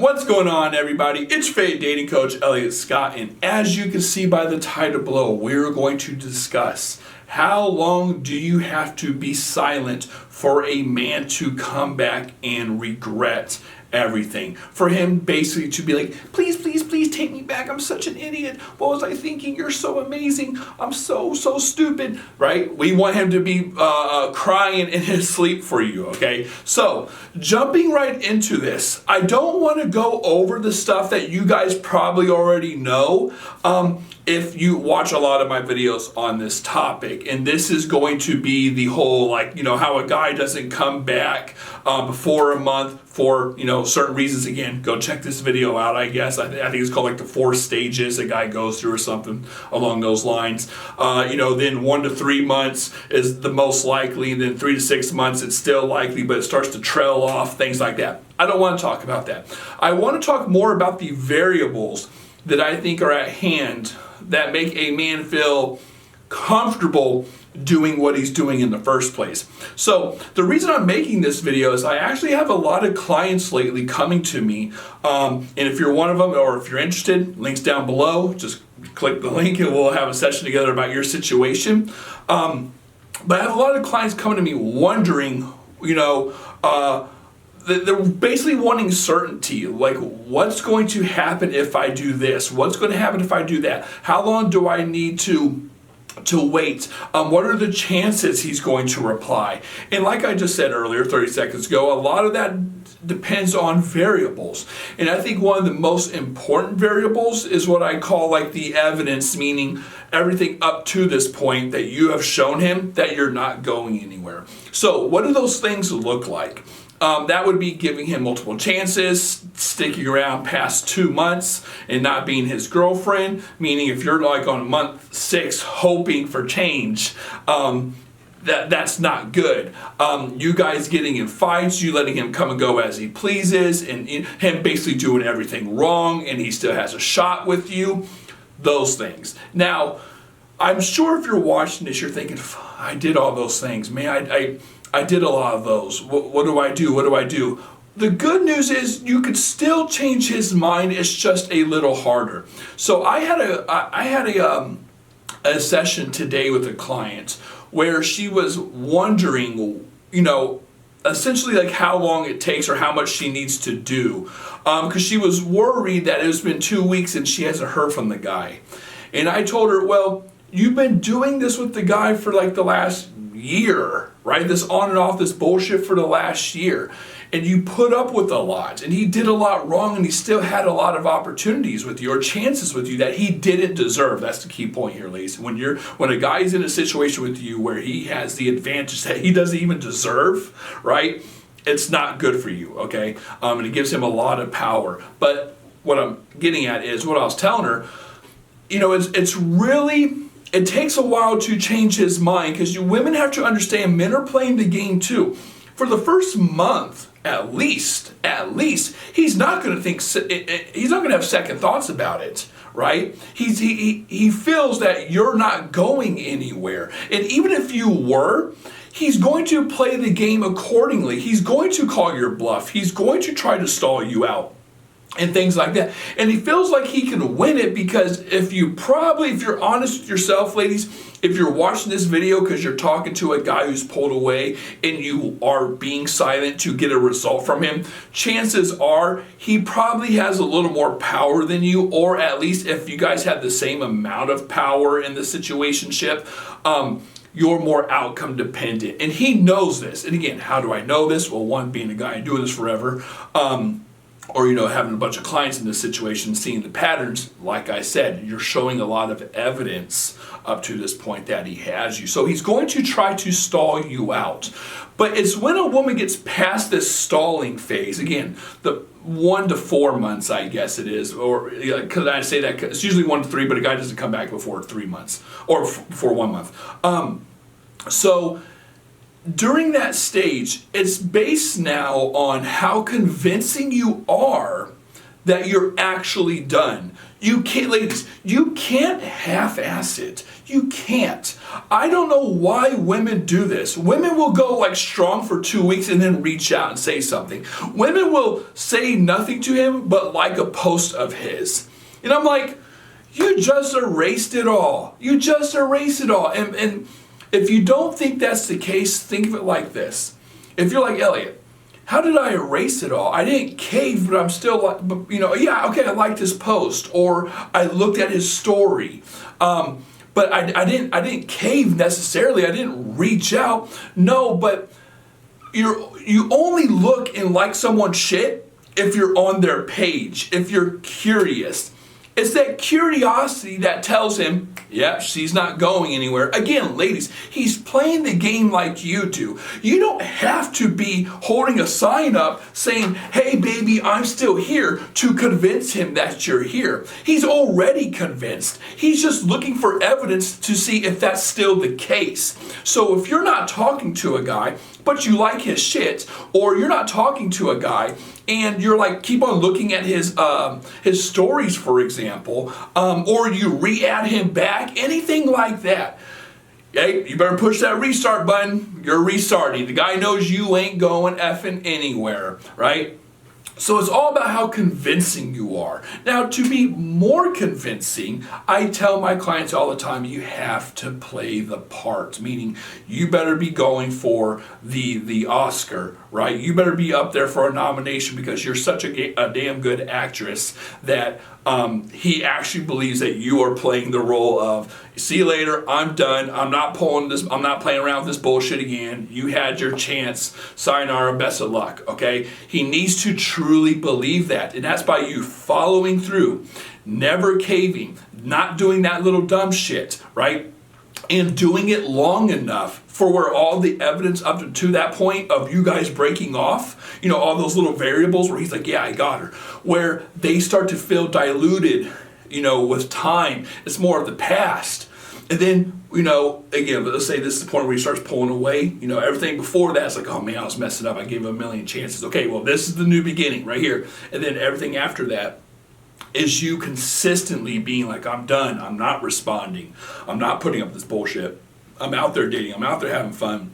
What's going on, everybody? It's Fade Dating Coach Elliot Scott, and as you can see by the title below, we're going to discuss how long do you have to be silent for a man to come back and regret everything. For him basically to be like, please, please, please take me back. I'm such an idiot. What was I thinking? You're so amazing. I'm so stupid, right? We want him to be crying in his sleep for you, okay? So jumping right into this, I don't want to go over the stuff that you guys probably already know. If you watch a lot of my videos on this topic, and this is going to be the whole, like, how a guy doesn't come back before a month for, certain reasons. Again, go check this video out, I guess. I think it's called like the 4 stages a guy goes through or something along those lines. Then 1 to 3 months is the most likely, and then 3 to 6 months it's still likely, but it starts to trail off, things like that. I don't want to talk about that. I want to talk more about the variables that I think are at hand that make a man feel comfortable doing what he's doing in the first place. So the reason I'm making this video is I actually have a lot of clients lately coming to me, and if you're one of them or if you're interested, links down below, just click the link and we'll have a session together about your situation. But I have a lot of clients coming to me wondering, they're basically wanting certainty, like what's going to happen if I do this? What's going to happen if I do that? How long do I need to wait? What are the chances he's going to reply? And like I just said earlier, 30 seconds ago, a lot of that depends on variables. And I think one of the most important variables is what I call like the evidence, meaning everything up to this point that you have shown him that you're not going anywhere. So what do those things look like? That would be giving him multiple chances, sticking around past 2 months and not being his girlfriend, meaning if you're like on month 6 hoping for change, that's not good. You guys getting in fights, you letting him come and go as he pleases, and him basically doing everything wrong and he still has a shot with you, those things. Now, I'm sure if you're watching this, you're thinking, I did all those things, man, I did a lot of those. What do I do? What do I do? The good news is you could still change his mind. It's just a little harder. So I had a session today with a client where she was wondering, essentially like how long it takes or how much she needs to do, because she was worried that it's been 2 weeks and she hasn't heard from the guy. And I told her, well, you've been doing this with the guy for like the last year, right? This on and off, this bullshit for the last year. And you put up with a lot, and he did a lot wrong, and he still had a lot of opportunities with you or chances with you that he didn't deserve. That's the key point here, ladies. When a guy is in a situation with you where he has the advantage that he doesn't even deserve, right? It's not good for you, okay? And it gives him a lot of power. But what I'm getting at is what I was telling her, it takes a while to change his mind, because you women have to understand men are playing the game too. For the first month, at least, he's not going to have second thoughts about it, right? He feels that you're not going anywhere. And even if you were, he's going to play the game accordingly. He's going to call your bluff. He's going to try to stall you out and things like that. And he feels like he can win it because if you're honest with yourself, ladies, if you're watching this video because you're talking to a guy who's pulled away and you are being silent to get a result from him, chances are he probably has a little more power than you, or at least if you guys have the same amount of power in the situationship, you're more outcome dependent. And he knows this. And again, how do I know this? Well, one, being a guy doing this forever, or having a bunch of clients in this situation, seeing the patterns. Like I said, you're showing a lot of evidence up to this point that he has you. So he's going to try to stall you out. But it's when a woman gets past this stalling phase, again, the 1 to 4 months, I guess it is, or because I say that it's usually 1 to 3, but a guy doesn't come back before 3 months or for 1 month. So during that stage, it's based now on how convincing you are that you're actually done. You can't, ladies, you can't half-ass it. You can't. I don't know why women do this. Women will go like strong for 2 weeks and then reach out and say something. Women will say nothing to him but like a post of his. And I'm like, you just erased it all. You just erased it all. And if you don't think that's the case, think of it like this. If you're like, Elliot, how did I erase it all? I didn't cave, but I'm still like, yeah, okay, I liked his post, or I looked at his story. But I didn't cave necessarily. I didn't reach out. No, but you only look and like someone's shit if you're on their page, if you're curious. It's that curiosity that tells him, yep, she's not going anywhere. Again, ladies, he's playing the game like you do. You don't have to be holding a sign up saying, hey, baby, I'm still here, to convince him that you're here. He's already convinced. He's just looking for evidence to see if that's still the case. So if you're not talking to a guy, but you like his shit, or you're not talking to a guy and you're like, keep on looking at his stories, for example, or you re-add him back, anything like that, hey, you better push that restart button. You're restarting. The guy knows you ain't going effing anywhere, right? So it's all about how convincing you are. Now, to be more convincing, I tell my clients all the time, you have to play the part, meaning you better be going for the Oscar, right? You better be up there for a nomination because you're such a damn good actress that he actually believes that you are playing the role of, see you later, I'm done, I'm not playing around with this bullshit again, you had your chance, sayonara, best of luck, okay? He needs to truly believe that, and that's by you following through, never caving, not doing that little dumb shit, right? And doing it long enough for where all the evidence up to that point of you guys breaking off, all those little variables where he's like, yeah, I got her, where they start to feel diluted, with time. It's more of the past. And then, again, let's say this is the point where he starts pulling away. Everything before that's like, oh man, I was messing up. I gave him a million chances. Okay, well, this is the new beginning right here. And then everything after that is you consistently being like, I'm done. I'm not responding. I'm not putting up this bullshit. I'm out there dating. I'm out there having fun.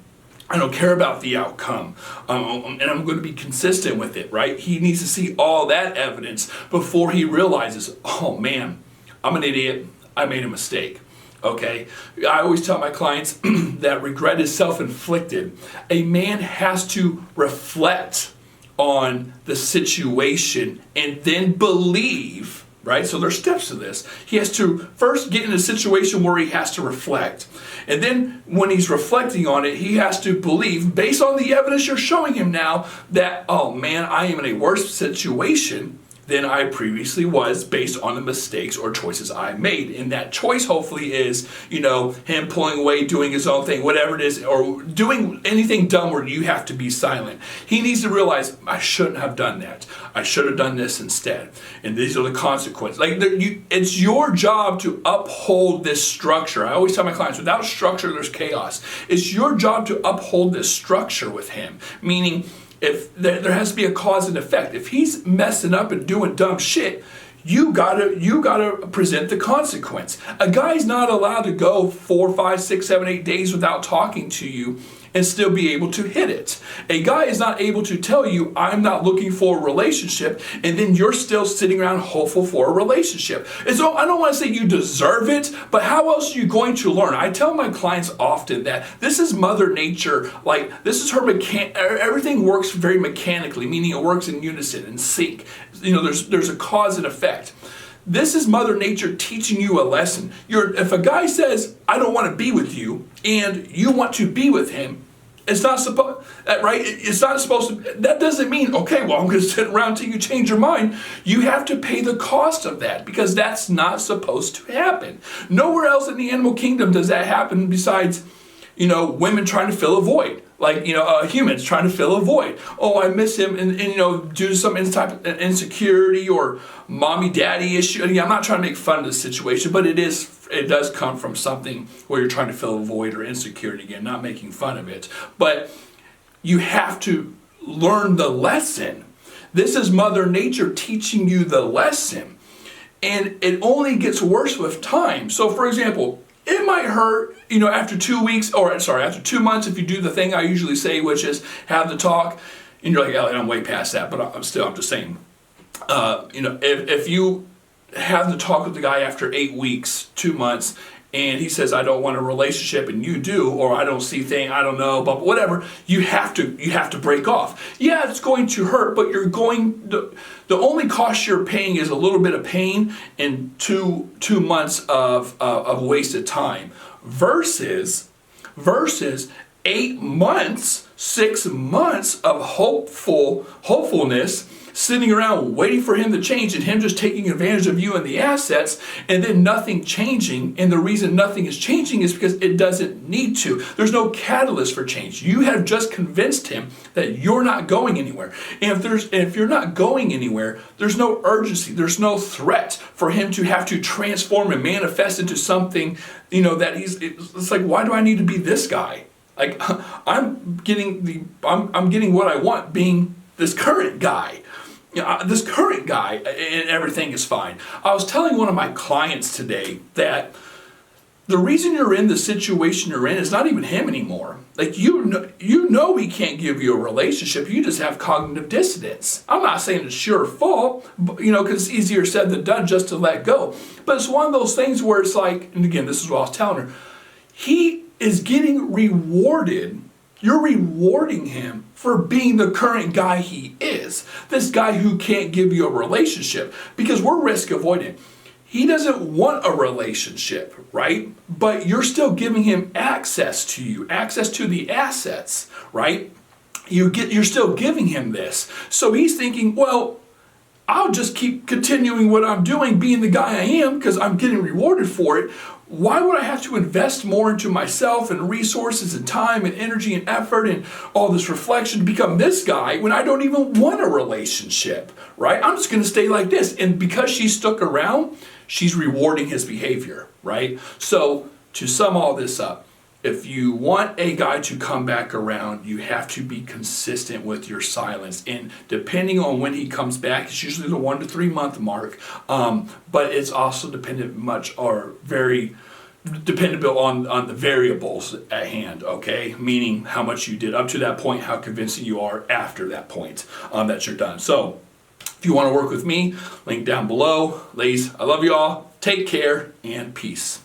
I don't care about the outcome. And I'm going to be consistent with it, right? He needs to see all that evidence before he realizes, oh man, I'm an idiot. I made a mistake. Okay? I always tell my clients that regret is self-inflicted. A man has to reflect on the situation and then believe, right? So there's steps to this. He has to first get in a situation where he has to reflect. And then when he's reflecting on it, he has to believe, based on the evidence you're showing him now, that, oh man, I am in a worse situation than I previously was based on the mistakes or choices I made. And that choice hopefully is, him pulling away, doing his own thing, whatever it is, or doing anything dumb where you have to be silent. He needs to realize, I shouldn't have done that. I should have done this instead. And these are the consequences. It's your job to uphold this structure. I always tell my clients, without structure, there's chaos. It's your job to uphold this structure with him, meaning if there has to be a cause and effect. If he's messing up and doing dumb shit, you gotta present the consequence. A guy's not allowed to go 4, 5, 6, 7, 8 days without talking to you and still be able to hit it. A guy is not able to tell you, I'm not looking for a relationship, and then you're still sitting around hopeful for a relationship. And so I don't want to say you deserve it, but how else are you going to learn? I tell my clients often that this is Mother Nature, this is her everything works very mechanically, meaning it works in unison, in sync. There's a cause and effect. This is Mother Nature teaching you a lesson. If a guy says, I don't want to be with you, and you want to be with him, it's not supposed, right? It's not supposed to, that doesn't mean, okay, well, I'm going to sit around until you change your mind. You have to pay the cost of that because that's not supposed to happen. Nowhere else in the animal kingdom does that happen besides, women trying to fill a void. Humans trying to fill a void. Oh, I miss him, and due to some type of insecurity or mommy daddy issue. And I'm not trying to make fun of the situation, but it does come from something where you're trying to fill a void or insecurity. Again, not making fun of it, but you have to learn the lesson This is Mother Nature teaching you the lesson. And it only gets worse with time. So for example, it might hurt, after 2 weeks, after 2 months, if you do the thing I usually say, which is have the talk, and you're like, Elliot, I'm way past that, but I'm just saying, if you have the talk with the guy after 8 weeks, 2 months, and he says, I don't want a relationship, and you do, or I don't see things, I don't know, but whatever, you have to break off. Yeah, it's going to hurt, but the only cost you're paying is a little bit of pain and two months of wasted time versus 8 months, 6 months of hopefulness, sitting around waiting for him to change and him just taking advantage of you and the assets, and then nothing changing. And the reason nothing is changing is because it doesn't need to. There's no catalyst for change. You have just convinced him that you're not going anywhere. And if you're not going anywhere, there's no urgency. There's no threat for him to have to transform and manifest into something, that it's like, why do I need to be this guy? Like, I'm getting what I want being this current guy. And everything is fine. I was telling one of my clients today that the reason you're in the situation you're in is not even him anymore. Like, you know he can't give you a relationship. You just have cognitive dissonance. I'm not saying it's your fault, because it's easier said than done just to let go. But it's one of those things where it's like, and again, this is what I was telling her, he is getting rewarded. You're rewarding him for being the current guy he is. This guy who can't give you a relationship, because we're risk avoidant. He doesn't want a relationship, right? But you're still giving him access to the assets, right? You're still giving him this. So he's thinking, well, I'll just keep continuing what I'm doing, being the guy I am, because I'm getting rewarded for it. Why would I have to invest more into myself and resources and time and energy and effort and all this reflection to become this guy when I don't even want a relationship, right? I'm just going to stay like this. And because she stuck around, she's rewarding his behavior, right? So to sum all this up, if you want a guy to come back around, you have to be consistent with your silence. And depending on when he comes back, it's usually the 1 to 3 month mark. But it's also very dependable on the variables at hand, okay? Meaning how much you did up to that point, how convincing you are after that point that you're done. So if you want to work with me, link down below. Ladies, I love you all. Take care and peace.